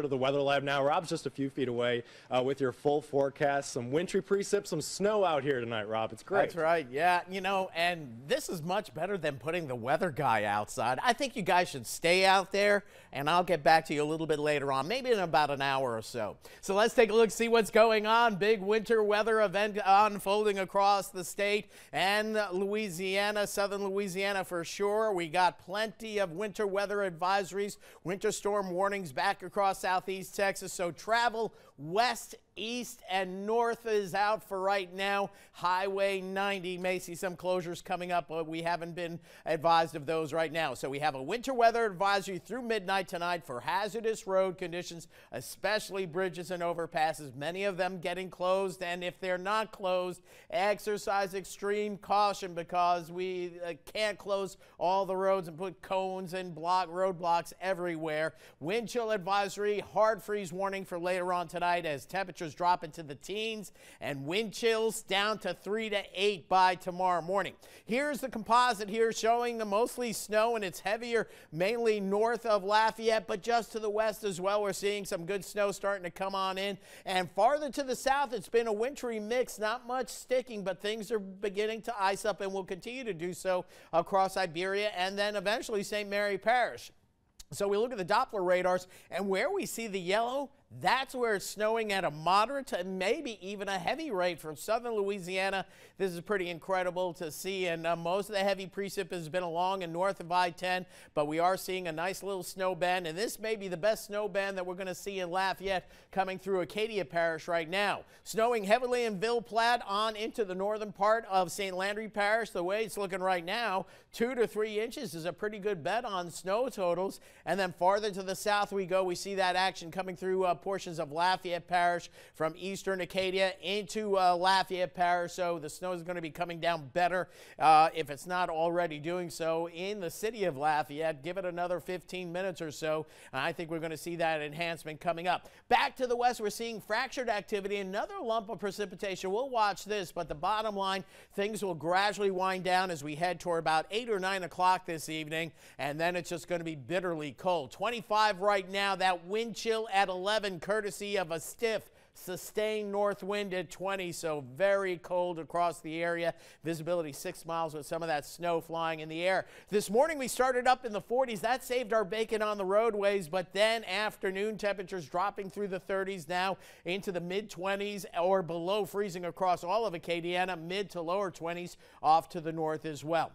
to the Weather Lab now. Rob's just a few feet away with your full forecast. Some wintry precip, some snow out here tonight, Rob. It's great. That's right. Yeah, you know, and this is much better than putting the weather guy outside. I think you guys should stay out there, and I'll get back to you a little bit later on, maybe in about an hour or so. So let's take a look, see what's going on. Big winter weather event unfolding across the state and Louisiana, southern Louisiana for sure. We got plenty of winter weather advisories, winter storm warnings back across southeast Texas. So travel west, east, and north is out for right now. Highway 90 may see some closures coming up, but we haven't been advised of those right now. So we have a winter weather advisory through midnight tonight for hazardous road conditions, especially bridges and overpasses, many of them getting closed. And if they're not closed, exercise extreme caution, because we can't close all the roads and put cones and roadblocks everywhere. Wind chill advisory, hard freeze warning for later on tonight as temperatures drop into the teens and wind chills down to 3 to 8 by tomorrow morning. Here's the composite here showing the mostly snow, and it's heavier mainly north of Lafayette, but just to the west as well. We're seeing some good snow starting to come on in. And farther to the south, it's been a wintry mix, not much sticking, but things are beginning to ice up and will continue to do so across Iberia and then eventually St. Mary Parish. So we look at the Doppler radars, and where we see the yellow, that's where it's snowing at a moderate to maybe even a heavy rate from southern Louisiana. This is pretty incredible to see, and most of the heavy precip has been along and north of I-10, but we are seeing a nice little snow band, and this may be the best snow band that we're going to see in Lafayette coming through Acadia Parish right now. Snowing heavily in Ville Platte on into the northern part of St. Landry Parish. The way it's looking right now, 2 to 3 inches is a pretty good bet on snow totals, and then farther to the south we go. We see that action coming through portions of Lafayette Parish from eastern Acadia into Lafayette Parish. So the snow is going to be coming down better if it's not already doing so in the city of Lafayette. Give it another 15 minutes or so, and I think we're going to see that enhancement coming up. Back to the west, we're seeing fractured activity, another lump of precipitation. We'll watch this, but the bottom line, things will gradually wind down as we head toward about 8 or 9 o'clock this evening, and then it's just going to be bitterly cold. 25 right now, that wind chill at 11, courtesy of a stiff sustained north wind at 20, so very cold across the area. Visibility 6 miles with some of that snow flying in the air. This morning we started up in the 40s. That saved our bacon on the roadways, but then afternoon temperatures dropping through the 30s now into the mid-20s or below freezing across all of Acadiana, mid to lower 20s off to the north as well.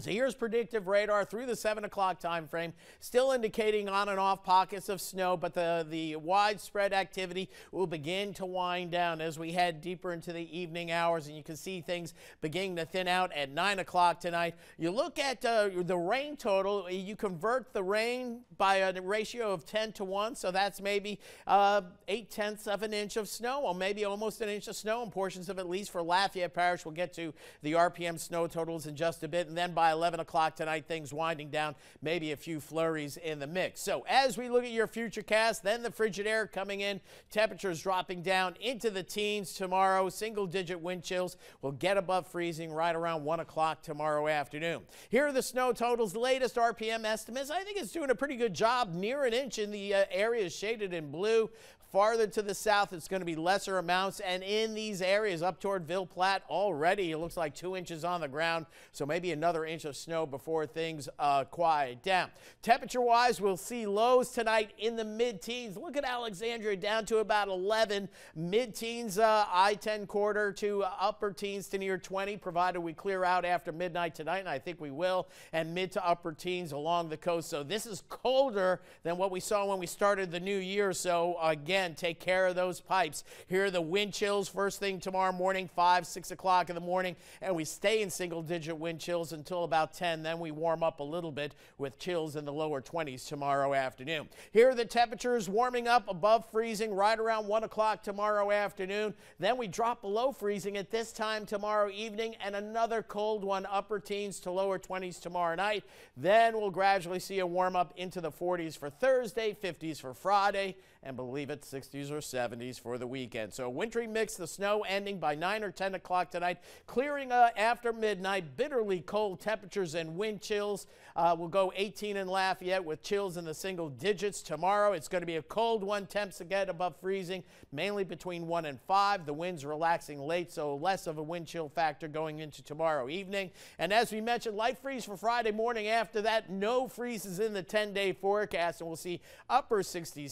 So here's predictive radar through the 7 o'clock time frame, still indicating on and off pockets of snow, but the widespread activity will begin to wind down as we head deeper into the evening hours, and you can see things beginning to thin out at 9 o'clock tonight. You look at the rain total, you convert the rain by a ratio of 10 to 1, so that's maybe 8/10 of an inch of snow, or maybe almost an inch of snow in portions of at least for Lafayette Parish. We'll get to the RPM snow totals in just a bit, and then by 11 o'clock tonight, things winding down, maybe a few flurries in the mix. So as we look at your future cast, then the frigid air coming in, temperatures dropping down into the teens tomorrow, single-digit wind chills will get above freezing right around 1 o'clock tomorrow afternoon. Here are the snow totals, latest RPM estimates. I think it's doing a pretty good job, near an inch in the areas shaded in blue. Farther to the south, it's going to be lesser amounts, and in these areas up toward Ville Platte already it looks like 2 inches on the ground, so maybe another inch of snow before things quiet down. Temperature-wise, we'll see lows tonight in the mid-teens. Look at Alexandria down to about 11, mid-teens I-10 corridor to upper teens to near 20, provided we clear out after midnight tonight, and I think we will, and mid to upper teens along the coast. So this is colder than what we saw when we started the new year, so again, take care of those pipes. Here are the wind chills first thing tomorrow morning, 5, 6 o'clock in the morning, and we stay in single-digit wind chills until about 10. Then we warm up a little bit with chills in the lower 20s tomorrow afternoon. Here are the temperatures warming up above freezing right around 1 o'clock tomorrow afternoon. Then we drop below freezing at this time tomorrow evening, and another cold one, upper teens to lower 20s tomorrow night. Then we'll gradually see a warm up into the 40s for Thursday, 50s for Friday, and believe it 60s or 70s for the weekend. So wintry mix, the snow ending by 9 or 10 o'clock tonight, clearing after midnight. Bitterly cold temperatures and wind chills. We'll go 18 in Lafayette with chills in the single digits. Tomorrow it's going to be a cold one, temps again above freezing, mainly between 1 and 5. The winds relaxing late, so less of a wind chill factor going into tomorrow evening. And as we mentioned, light freeze for Friday morning. After that, no freezes in the 10-day forecast, and we'll see upper 60s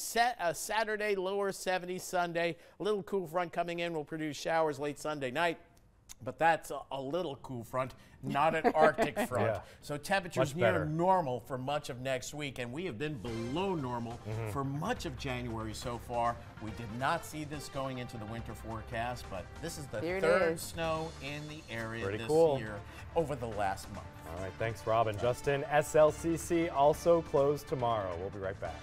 Saturday, lower 70s Sunday. A little cool front coming in will produce showers late Sunday night. But that's a little cool front, not an Arctic front. Yeah. So temperatures near normal for much of next week, and we have been below normal for much of January so far. We did not see this going into the winter forecast, but this is the third snow in the area this year over the last month. All right, thanks, Rob and Justin. SLCC also closed tomorrow. We'll be right back.